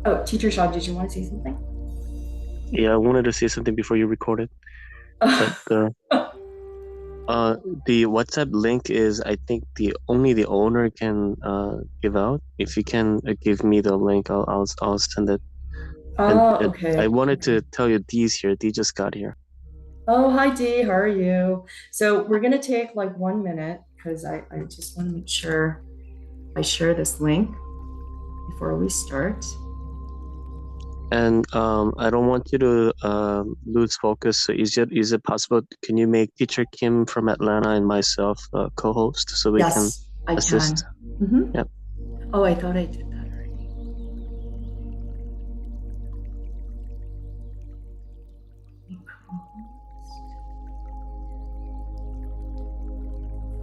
Oh, Teacher Shaw, did you want to say something? Yeah, I wanted to say something before you recorded, but the WhatsApp link is, I think, only the owner can give out. If you can give me the link, I'll send it. And Oh, I okay. wanted Okay. to tell you Dee's here. Dee just got here. Oh, hi Dee, how are you? So we're gonna take like 1 minute because I just want to make sure I share this link before we start. And I don't want you to lose focus. So is it possible? Can you make Teacher Kim from Atlanta and myself co-host so we can Yes, I assist? can. Mm-hmm. Yep. Oh, I thought I did that already.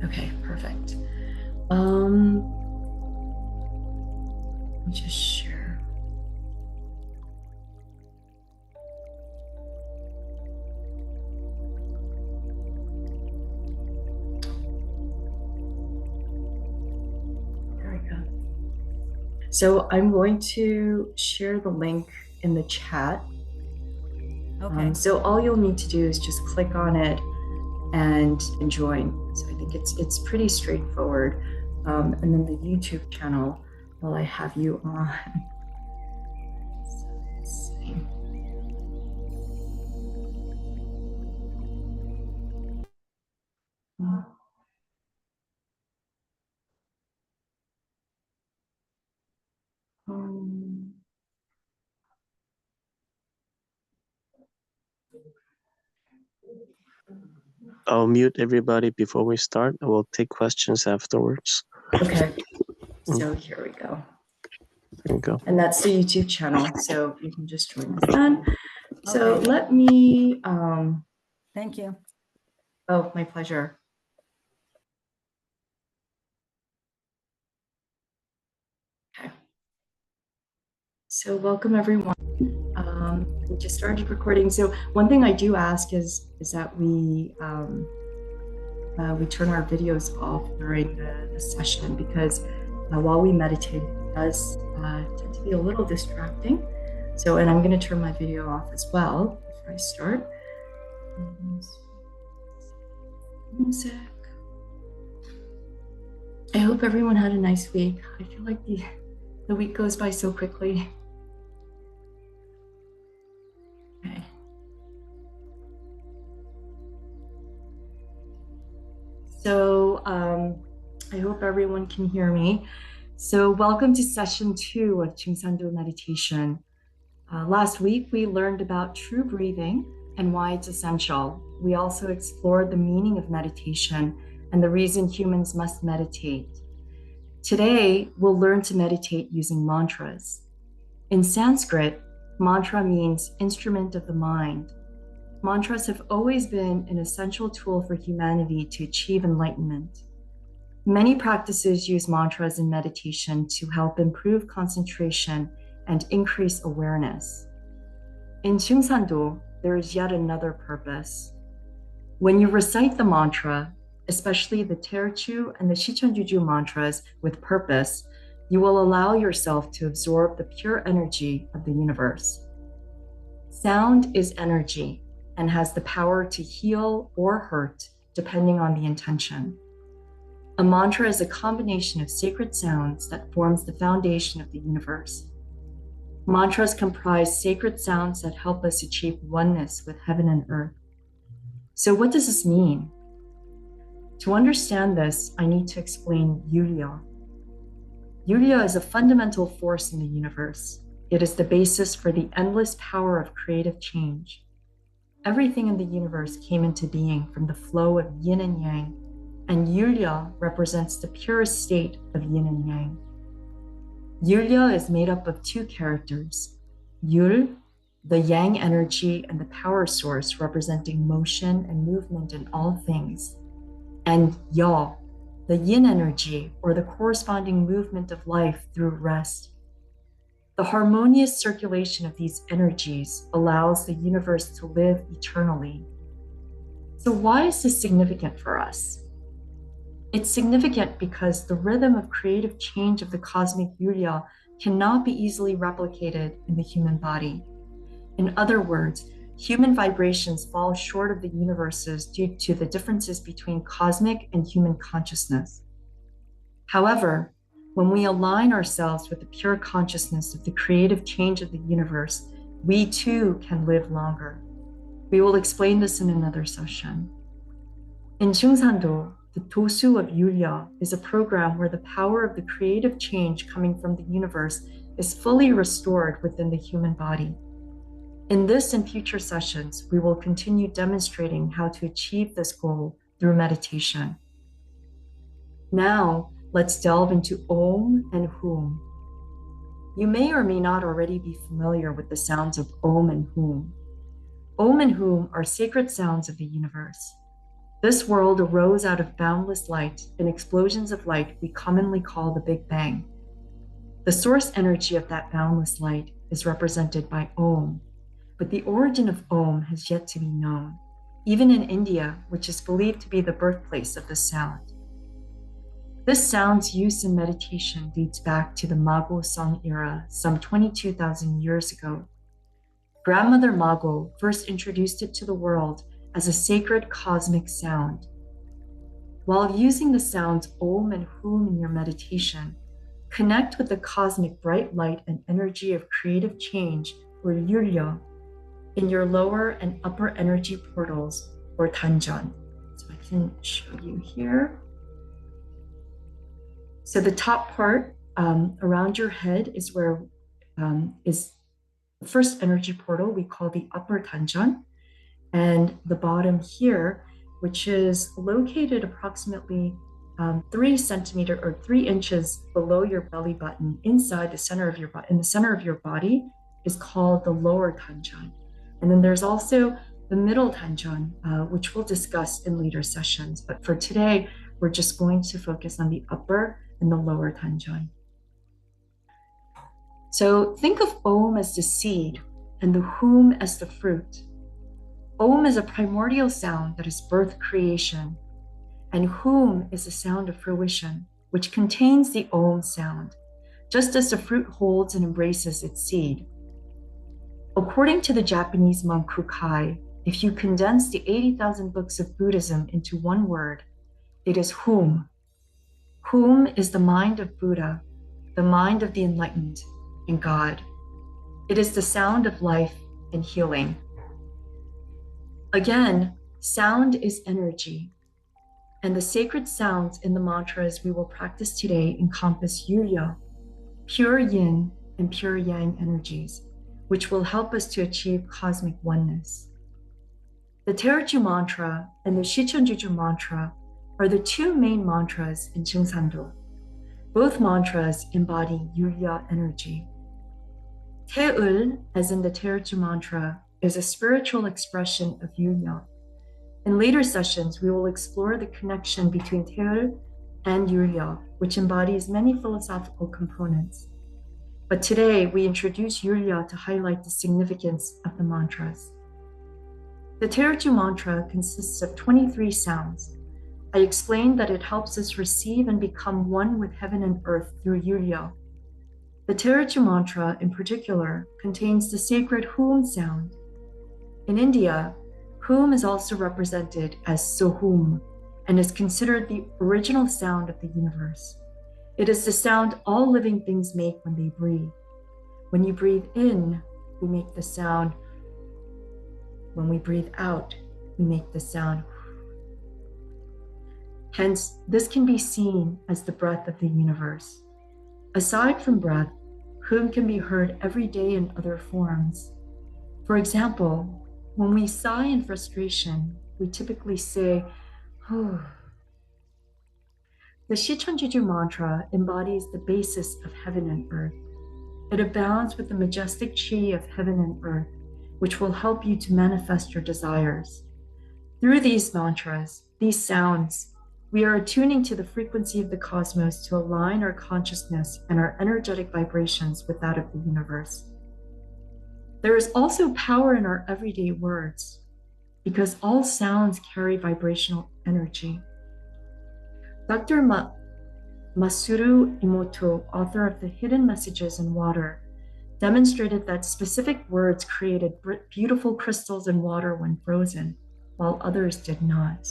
Okay, perfect. Let me just share. There we go. So I'm going to share the link in the chat. Okay. So all you'll need to do is just click on it and join. So I think it's pretty straightforward. And then the YouTube channel, while I have you on. So let's see. Um, I'll mute everybody before we start. We'll take questions afterwards. okay, so here we go. There you go. And that's the YouTube channel, so you can just join us then. So Okay. let me, Thank you. oh, my pleasure. Okay. So welcome everyone. We just started recording. So one thing I do ask is that we turn our videos off during the session because while we meditate, it does tend to be a little distracting. So, and I'm going to turn my video off as well before I start. Music. I hope everyone had a nice week. I feel like the week goes by so quickly. Okay. So I hope everyone can hear me. So welcome to session 2 of Chung meditation. Last week, we learned about true breathing and why it's essential. We also explored the meaning of meditation and the reason humans must meditate. Today, we'll learn to meditate using mantras. In Sanskrit, mantra means instrument of the mind. Mantras have always been an essential tool for humanity to achieve enlightenment. Many practices use mantras in meditation to help improve concentration and increase awareness. In Chung, there is yet another purpose. When you recite the mantra, especially the Teochew and the Shichunjuju mantras with purpose, you will allow yourself to absorb the pure energy of the universe. Sound is energy and has the power to heal or hurt depending on the intention. A mantra is a combination of sacred sounds that forms the foundation of the universe. Mantras comprise sacred sounds that help us achieve oneness with heaven and earth. So what does this mean? To understand this, I need to explain Yurya. Yurya is a fundamental force in the universe. It is the basis for the endless power of creative change. Everything in the universe came into being from the flow of yin and yang, and Yurya represents the purest state of yin and yang. Yurya is made up of two characters, Yul, the yang energy and the power source representing motion and movement in all things, and Ya, the yin energy or the corresponding movement of life through rest. The harmonious circulation of these energies allows the universe to live eternally. So why is this significant for us? It's significant because the rhythm of creative change of the cosmic Yurya cannot be easily replicated in the human body. In other words, human vibrations fall short of the universe's due to the differences between cosmic and human consciousness. However, when we align ourselves with the pure consciousness of the creative change of the universe, we too can live longer. We will explain this in another session. In Chung-sando, the Tosu of Yurya is a program where the power of the creative change coming from the universe is fully restored within the human body. In this and future sessions, we will continue demonstrating how to achieve this goal through meditation. Now, let's delve into Om and Hum. You may or may not already be familiar with the sounds of Om and Hum. Om and Hum are sacred sounds of the universe. This world arose out of boundless light and explosions of light we commonly call the Big Bang. The source energy of that boundless light is represented by Om, but the origin of Om has yet to be known, even in India, which is believed to be the birthplace of this sound. This sound's use in meditation dates back to the Mago song era some 22,000 years ago. Grandmother Mago first introduced it to the world as a sacred cosmic sound. While using the sounds Om and Hum in your meditation, connect with the cosmic bright light and energy of creative change, or Yurya, in your lower and upper energy portals, or Tanjan. So I can show you here. So the top part around your head is where is the first energy portal we call the upper Tanjan. And the bottom here, which is located approximately 3 centimeters or 3 inches below your belly button, inside the center of your body, in the center of your body, is called the lower Tanjan. And then there's also the middle Tanjan, which we'll discuss in later sessions. But for today, we're just going to focus on the upper and the lower Tanjan. So think of Om as the seed and the Hum as the fruit. Om is a primordial sound that is birth creation, and Hum is a sound of fruition, which contains the Om sound, just as the fruit holds and embraces its seed. According to the Japanese monk Kukai, if you condense the 80,000 books of Buddhism into one word, it is Hum. Hum is the mind of Buddha, the mind of the enlightened, and God. It is the sound of life and healing. Again, sound is energy, and the sacred sounds in the mantras we will practice today encompass Yurya, pure yin and pure yang energies, which will help us to achieve cosmic oneness. The Teruju mantra and the Shichonjuju mantra are the 2 main mantras in Chung-sando. Both mantras embody Yurya energy. Teul, as in the Teruju mantra, is a spiritual expression of Yurya. In later sessions, we will explore the connection between Teul and Yurya, which embodies many philosophical components. But today, we introduce Yurya to highlight the significance of the mantras. The Teruju mantra consists of 23 sounds. I explained that it helps us receive and become one with heaven and earth through Yurya. The Teruju mantra, in particular, contains the sacred Hum sound. In India, Hum is also represented as Sohum and is considered the original sound of the universe. It is the sound all living things make when they breathe. When you breathe in, we make the sound. When we breathe out, we make the sound. Hence, this can be seen as the breath of the universe. Aside from breath, Hum can be heard every day in other forms. For example, when we sigh in frustration, we typically say, oh. The Shichonjuju mantra embodies the basis of heaven and earth. It abounds with the majestic chi of heaven and earth, which will help you to manifest your desires. Through these mantras, these sounds, we are attuning to the frequency of the cosmos to align our consciousness and our energetic vibrations with that of the universe. There is also power in our everyday words, because all sounds carry vibrational energy. Dr. Masuru Emoto, author of The Hidden Messages in Water, demonstrated that specific words created beautiful crystals in water when frozen, while others did not.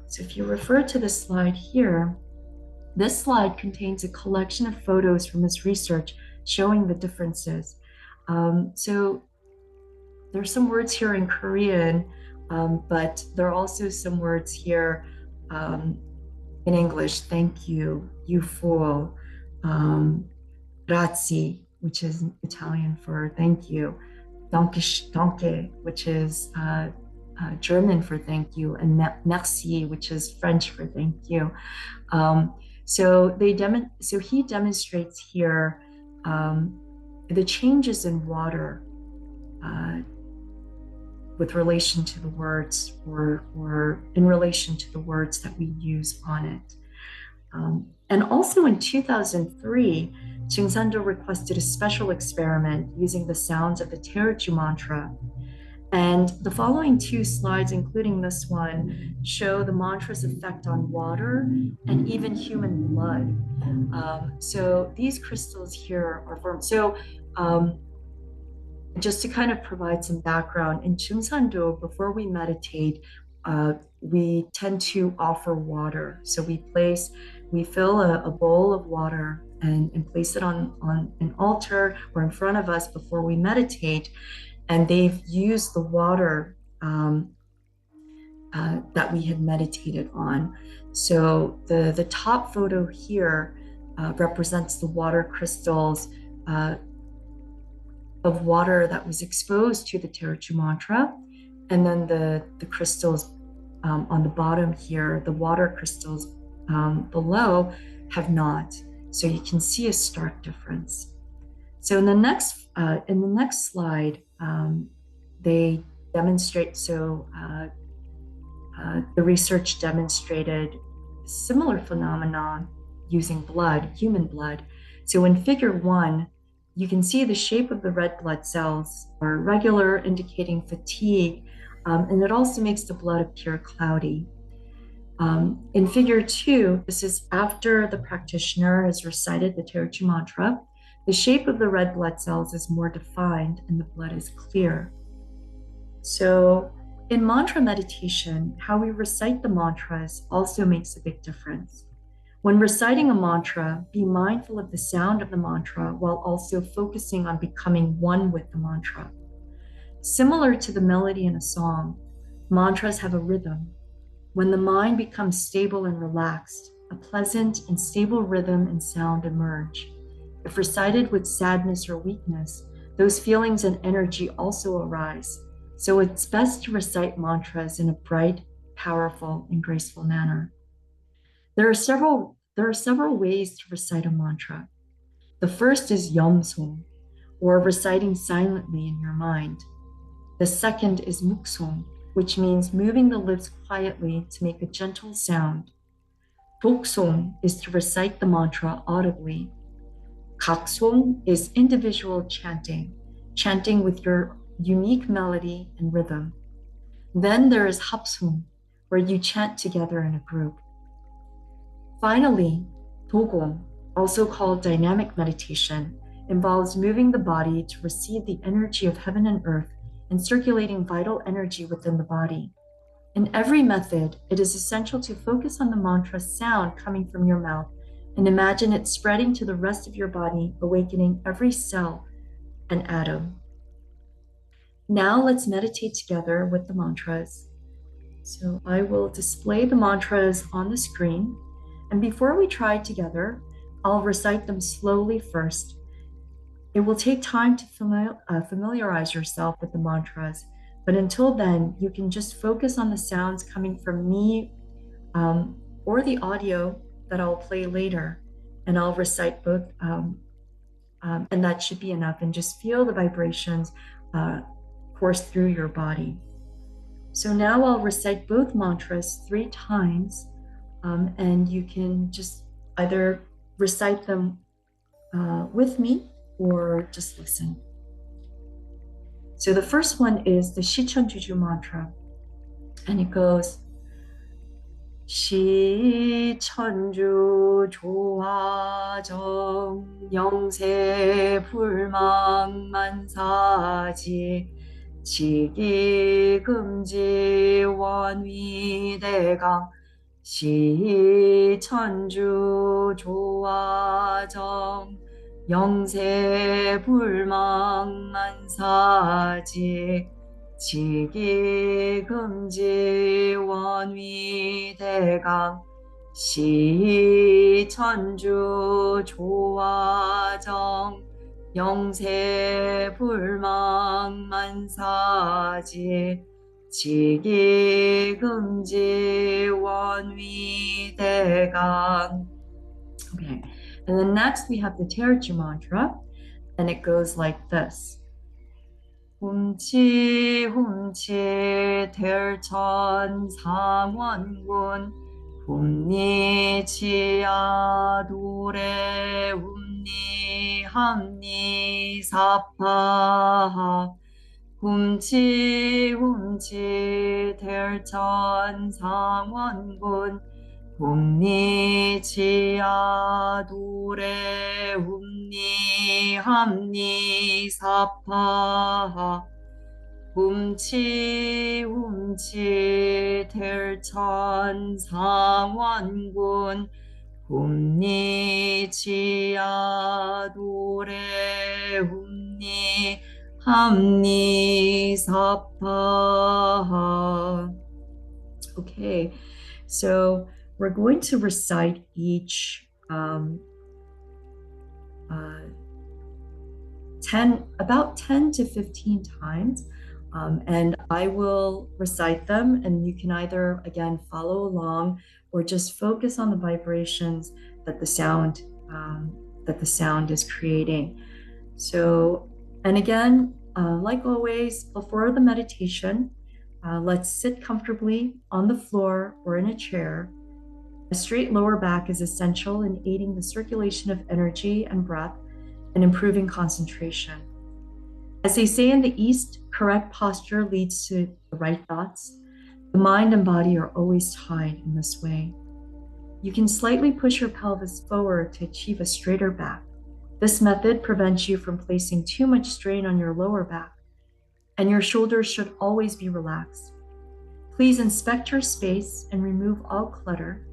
So if you refer to this slide here, this slide contains a collection of photos from his research showing the differences. So there's some words here in Korean, but there are also some words here in English. Thank you, you fool, grazie, which is Italian for thank you, danke, which is German for thank you, and merci, which is French for thank you. So he demonstrates here the changes in water with relation to the words, or in relation to the words that we use on it. And also in 2003, Jeung Sando requested a special experiment using the sounds of the Teruju mantra. And the following two slides, including this one, show the mantra's effect on water and even human blood. So these crystals here are formed. So just to kind of provide some background, in Jeung Sando, before we meditate, we tend to offer water. So we fill a bowl of water and place it on an altar or in front of us before we meditate. And they've used the water that we had meditated on. So the top photo here represents the water crystals of water that was exposed to the Teruju mantra. And then the crystals on the bottom here, the water crystals below have not. So you can see a stark difference. So in the next slide, they demonstrate, the research demonstrated a similar phenomenon using blood, human blood. So in figure 1, you can see the shape of the red blood cells are regular, indicating fatigue, and it also makes the blood appear cloudy. In figure 2, this is after the practitioner has recited the Teruju mantra. The shape of the red blood cells is more defined and the blood is clear. So in mantra meditation, how we recite the mantras also makes a big difference. When reciting a mantra, be mindful of the sound of the mantra while also focusing on becoming one with the mantra. Similar to the melody in a song, mantras have a rhythm. When the mind becomes stable and relaxed, a pleasant and stable rhythm and sound emerge. If recited with sadness or weakness, those feelings and energy also arise. So it's best to recite mantras in a bright, powerful, and graceful manner. There are several ways to recite a mantra. The first is yomsum, or reciting silently in your mind. The second is muksum, which means moving the lips quietly to make a gentle sound. Boksum is to recite the mantra audibly. Kaksum is individual chanting with your unique melody and rhythm. Then there is hapsum, where you chant together in a group. Finally, Togom, also called dynamic meditation, involves moving the body to receive the energy of heaven and earth and circulating vital energy within the body. In every method, it is essential to focus on the mantra sound coming from your mouth and imagine it spreading to the rest of your body, awakening every cell and atom. Now let's meditate together with the mantras. So I will display the mantras on the screen. And before we try together, I'll recite them slowly first. It will take time to familiarize yourself with the mantras, but until then, you can just focus on the sounds coming from me or the audio that I'll play later, and I'll recite both, and that should be enough, and just feel the vibrations course through your body. So now I'll recite both mantras 3 times, and you can just either recite them with me or just listen. So the first one is the Shichon Juju mantra, and it goes, 시천주 조화정 영세 불망만사지 지기금지 원위대강 시천주 조화정 영세 불망만사지 지기금지 원위대강 시천주 조화정 영세 불망만사지 지기금지 원위대강. Okay, and then next we have the Terchi mantra, and it goes like this. 훔치 훔치 대천 상원군 훔니치야 도래 훔니 함니 사파 훔치 훔치 대천 상원군 훔니치야 도래 훔니 함니 사파 훔치 훔치 대천 상원군 훔니치야 도래 훔니 함니 사파. Okay, so we're going to recite each 10 to 15 times, and I will recite them, and you can either again follow along or just focus on the vibrations that the sound is creating. So, and again, like always, before the meditation, let's sit comfortably on the floor or in a chair. A straight lower back is essential in aiding the circulation of energy and breath and improving concentration. As they say in the East, correct posture leads to the right thoughts. The mind and body are always tied in this way. You can slightly push your pelvis forward to achieve a straighter back. This method prevents you from placing too much strain on your lower back, and your shoulders should always be relaxed. Please inspect your space and remove all clutter.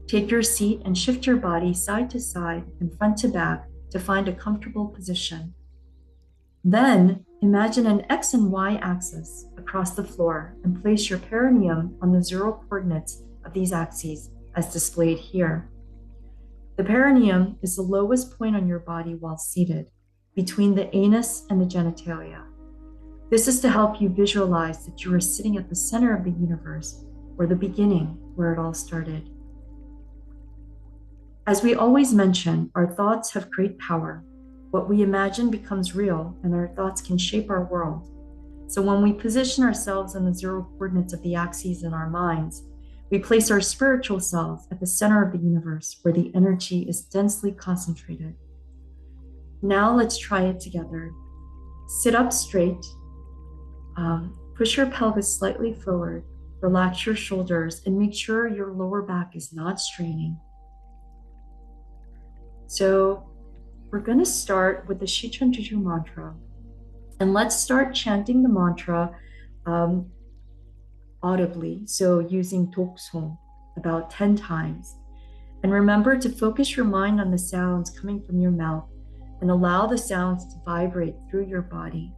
Take your seat and shift your body side to side and front to back to find a comfortable position. Then imagine an X and Y axis across the floor and place your perineum on the 0 coordinates of these axes as displayed here. The perineum is the lowest point on your body while seated, between the anus and the genitalia. This is to help you visualize that you are sitting at the center of the universe, or the beginning where it all started. As we always mention, our thoughts have great power. What we imagine becomes real, and our thoughts can shape our world. So when we position ourselves on the 0 coordinates of the axes in our minds, we place our spiritual selves at the center of the universe where the energy is densely concentrated. Now let's try it together. Sit up straight, push your pelvis slightly forward, relax your shoulders, and make sure your lower back is not straining. So we're going to start with the Shichen Juju mantra, and let's start chanting the mantra audibly, so using Toksong about 10 times. And remember to focus your mind on the sounds coming from your mouth and allow the sounds to vibrate through your body.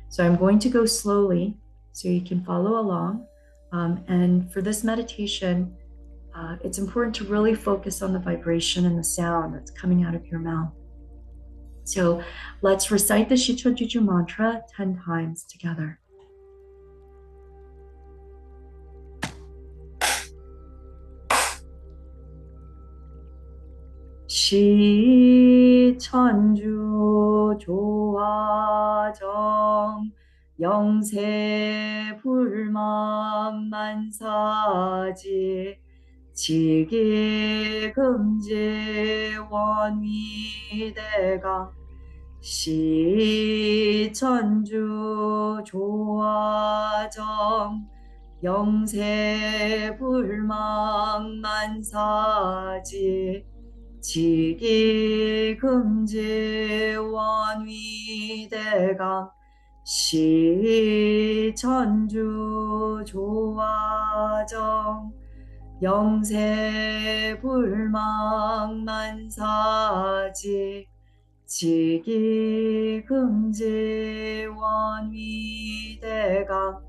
So I'm going to go slowly so you can follow along. And for this meditation, it's important to really focus on the vibration and the sound that's coming out of your mouth. So let's recite the Shichen Juju mantra 10 times together. 시천주 조화정 영세 불망만사지 지기금지 원위대강 시천주 조화정 영세불망만사지 지기금지원위대강 시천주조화정 영세불망만사지 지기금지원위대강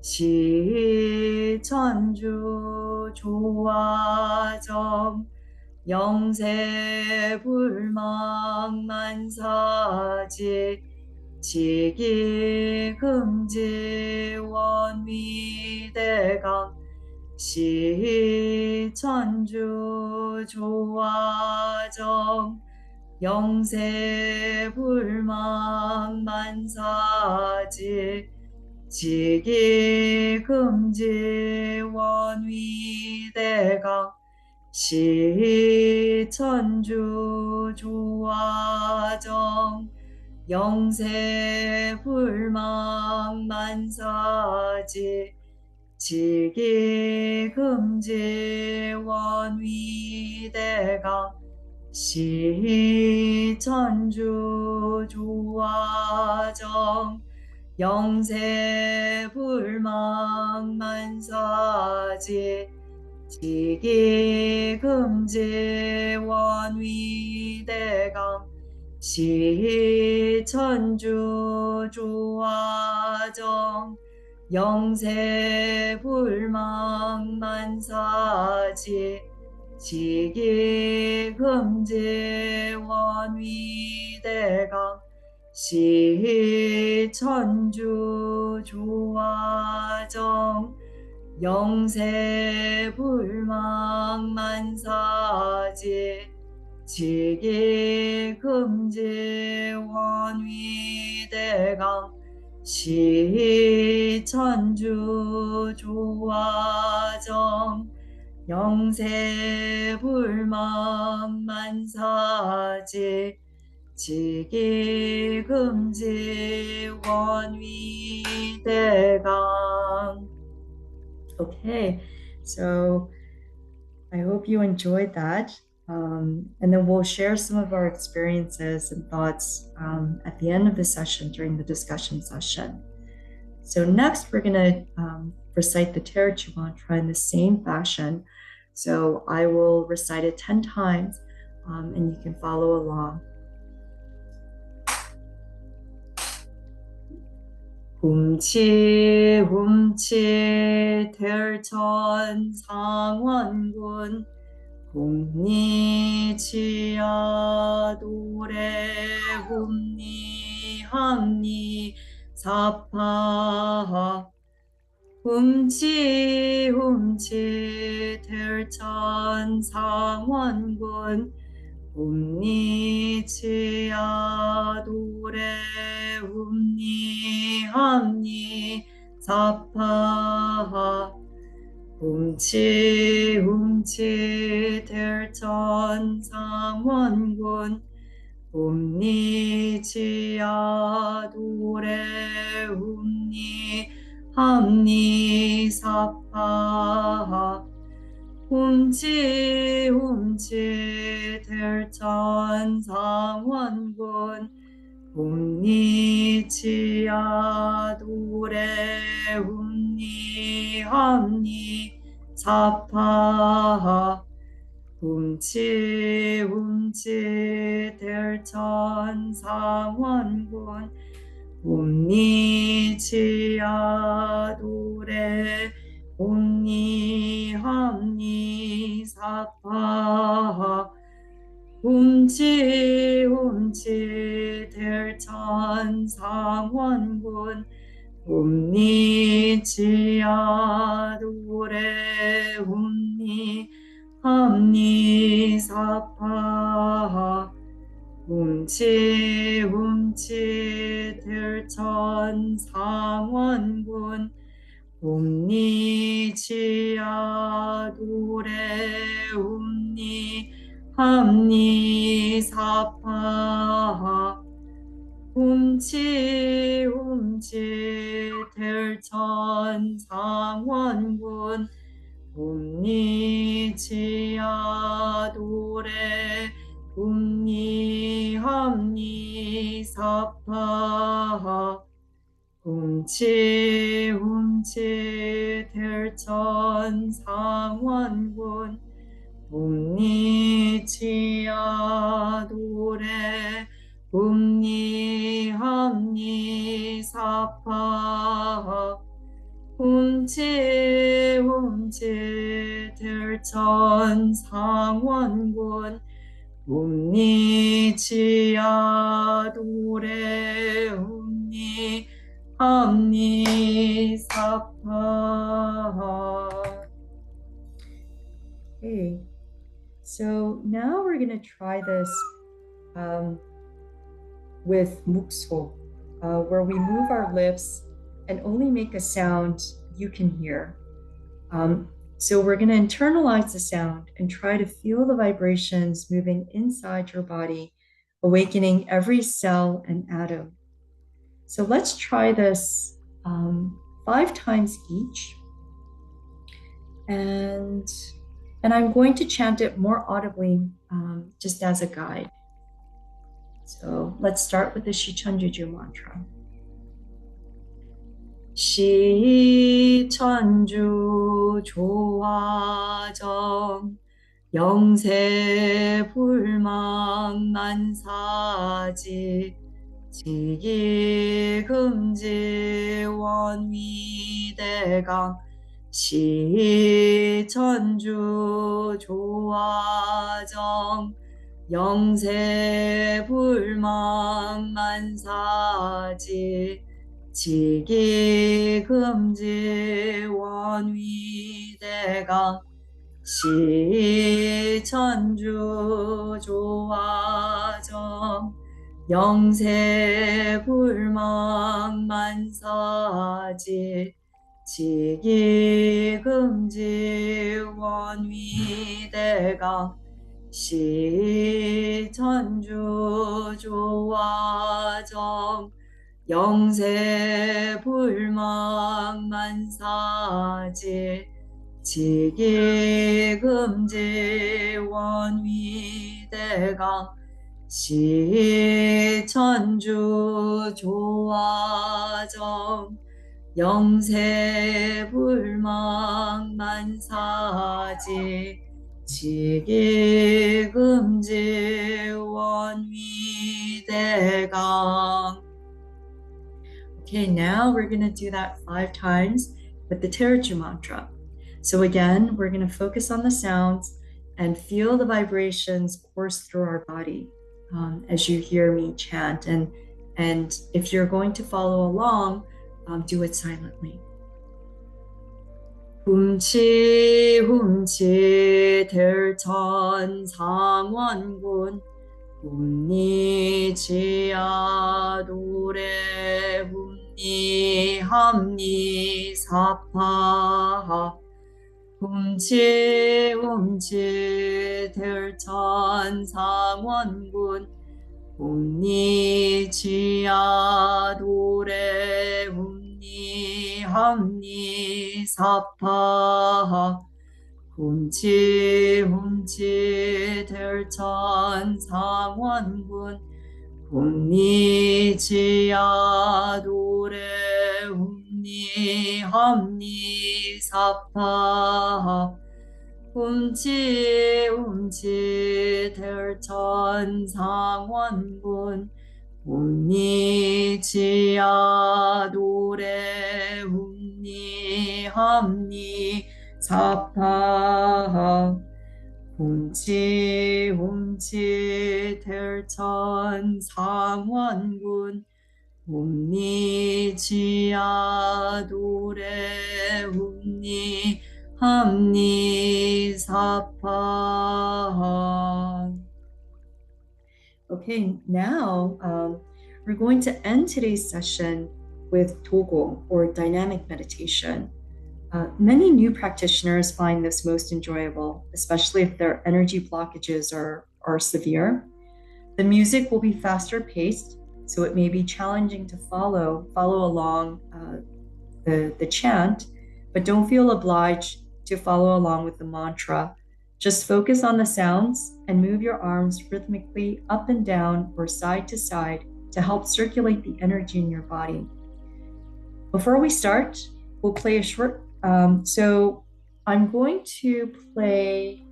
시천주조화정 영세불망만사지 지기금지원위대강 시천주조화정 영세불망만사지 지기금지원위대강 시천주조화정 영세불망만사지 지기금지원위대강 시천주조화정 영세불망만사지 지기금지원위대강 시천주조화정 영세불망만사지 지기금지원위대강 시천주조화정 영세불망만사지 지기금지원위대강 시천주조화정 영세불망만사지 지기금지원위대강. Okay, so I hope you enjoyed that. And then we'll share some of our experiences and thoughts at the end of the session during the discussion session. So next, we're going to recite the Terechu mantra in the same fashion. So I will recite it 10 times, and you can follow along. 훔치 훔치 대천 상원군 훔니 치아 도래 훔니 항니 사파 훔치 훔치 대천 상원군 훔니 치아 도래 훔니 항니 사파 훔치 훔치 대천 상원군 훔니 치아 도래 훔니 항니 사파 훔치 훔치 대천 상원군 훔니 치아 도래 훔니 항니 사파 훔치 훔치 대천 상원군 훔니 치아 도래 훔니 항니 사파 훔치 훔치 대천 상원군 훔니 치아 도래 훔니 항니 사파 훔치 훔치 대천 상원군 훔니 치아 도래 훔니 항니 사파 훔치 훔치 들천 상원군 훔니치야 도래 훔니함니 사파 훔치 훔치 들천 상원군 훔니치야 도래 훔니함니 사파 훔치 훔치 들천 상원군 훔니치야 도래 훔니함니 사파. Okay, so now we're going to try this with mukso, where we move our lips and only make a sound you can hear. So we're going to internalize the sound and try to feel the vibrations moving inside your body, awakening every cell and atom. So let's try this 5 times each. And I'm going to chant it more audibly, just as a guide. So let's start with the Shichunjuju mantra. 시천주 조화정 영세불망만사지 지기금지 원위대강 시천주 조화정 영세불망만사지 지기금지 원위대강 시천주 조화정 영세불망만사지 지기금지 원위대강 시천주 조화정 영세불망만사지 지기금지 원위대강 시천주 조화정 영세불망만사지 지기금지 원위대강. Okay, now we're going to do that 5 times with the Teruju mantra. So again, we're going to focus on the sounds and feel the vibrations course through our body as you hear me chant. And if you're going to follow along, do it silently. 훔치 훔치 들천 상원군 훔니치야 도래 훔니함니 사파 훔치 훔치 들천 상원군 훔니치야 도래 훔니함니 사파 훔치 훔치 들천 상원군 훔니치야 도래 훔니함니 사파 훔치 훔치 들천 상원군 훔니치야 도래 훔니함니 사파 훔치 훔치 들천 상원군 훔니치야 도래 훔니함니 사파. Okay, now we're going to end today's session with Togo, or dynamic meditation. Many new practitioners find this most enjoyable, especially if their energy blockages are severe. The music will be faster paced, So it may be challenging to follow along the chant, but don't feel obliged to follow along with the mantra. Just focus on the sounds and move your arms rhythmically up and down or side to side to help circulate the energy in your body. Before we start, we'll play a short, so I'm going to play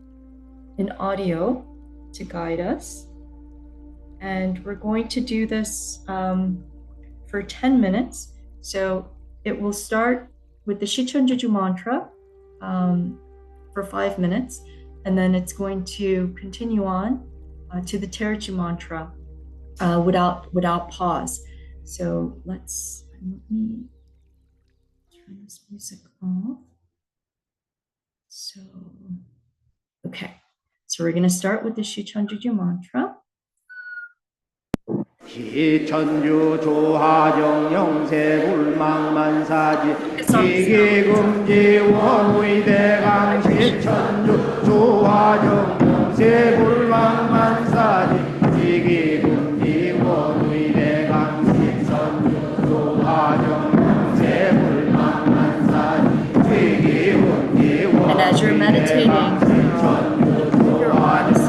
an audio to guide us. And we're going to do this for 10 minutes. So it will start with the Shichunjuju mantra for 5 minutes, and then it's going to continue on to the Terchi mantra without pause. So let me turn this music off. So, okay. So we're going to start with the Shichunjuju mantra. 기천주 조하정 영세불망만사지 기기금지 원의대강 기천주 조하정 영세불망만사지 기기금지 원의대강 기천주 조하정 영세불망만사지 기기금지 And as you're meditating, your arms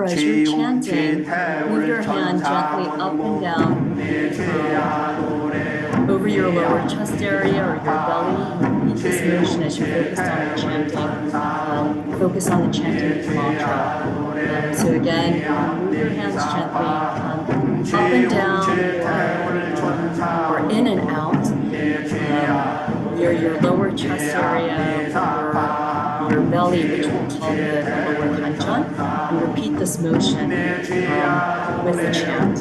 remember as you're chanting, move your hand gently up and down over your lower chest area or your belly. Repeat this motion as you focus on the chanting. Focus on the chanting mantra. So again, move your hands gently up and down or in and out near your lower chest area or your belly, which we'll call the lower hanchan. And repeat this motion with the chant.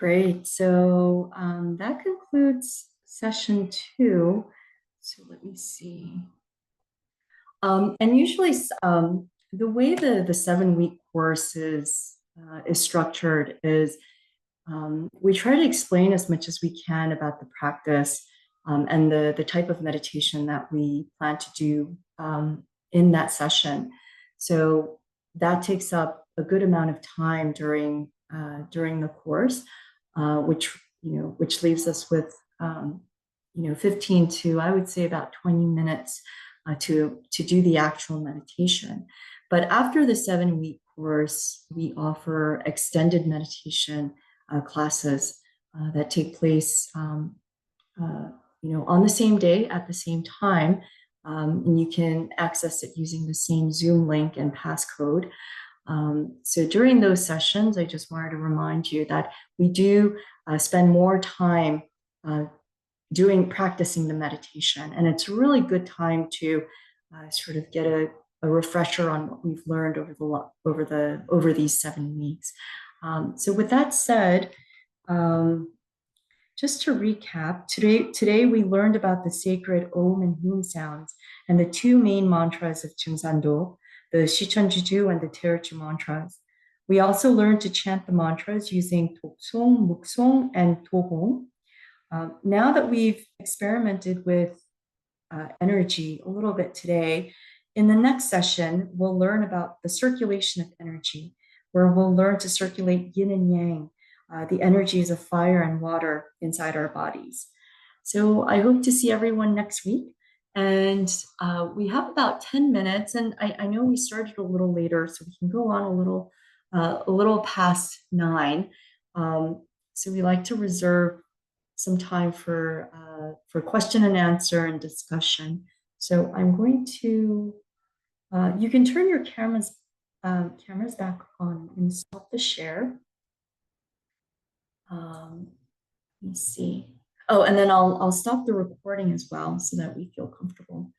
Great. So that concludes session 2. So let me see. And usually the way the 7-week course is structured is we try to explain as much as we can about the practice and the type of meditation that we plan to do in that session. So that takes up a good amount of time during the course, which leaves us with 15 to, I would say, about 20 minutes to do the actual meditation. But after the 7-week course, we offer extended meditation classes that take place, on the same day at the same time, and you can access it using the same Zoom link and passcode. So during those sessions, I just wanted to remind you that we do spend more time practicing the meditation, and it's a really good time to sort of get a refresher on what we've learned over these 7 weeks. So with that said, just to recap, today we learned about the sacred Om and Hum sounds and the 2 main mantras of Chung-san-do, the Shichon-juju and the Teochew mantras. We also learned to chant the mantras using Toksong, Muksong, and Tohong. Now that we've experimented with energy a little bit today, in the next session, we'll learn about the circulation of energy, where we'll learn to circulate yin and yang, the energies of fire and water inside our bodies. So I hope to see everyone next week. And we have about 10 minutes, and I know we started a little later, so we can go on a little past 9. So we like to reserve some time for question and answer and discussion. So I'm going to, you can turn your cameras back on and stop the share. Let me see. Oh, and then I'll stop the recording as well so that we feel comfortable.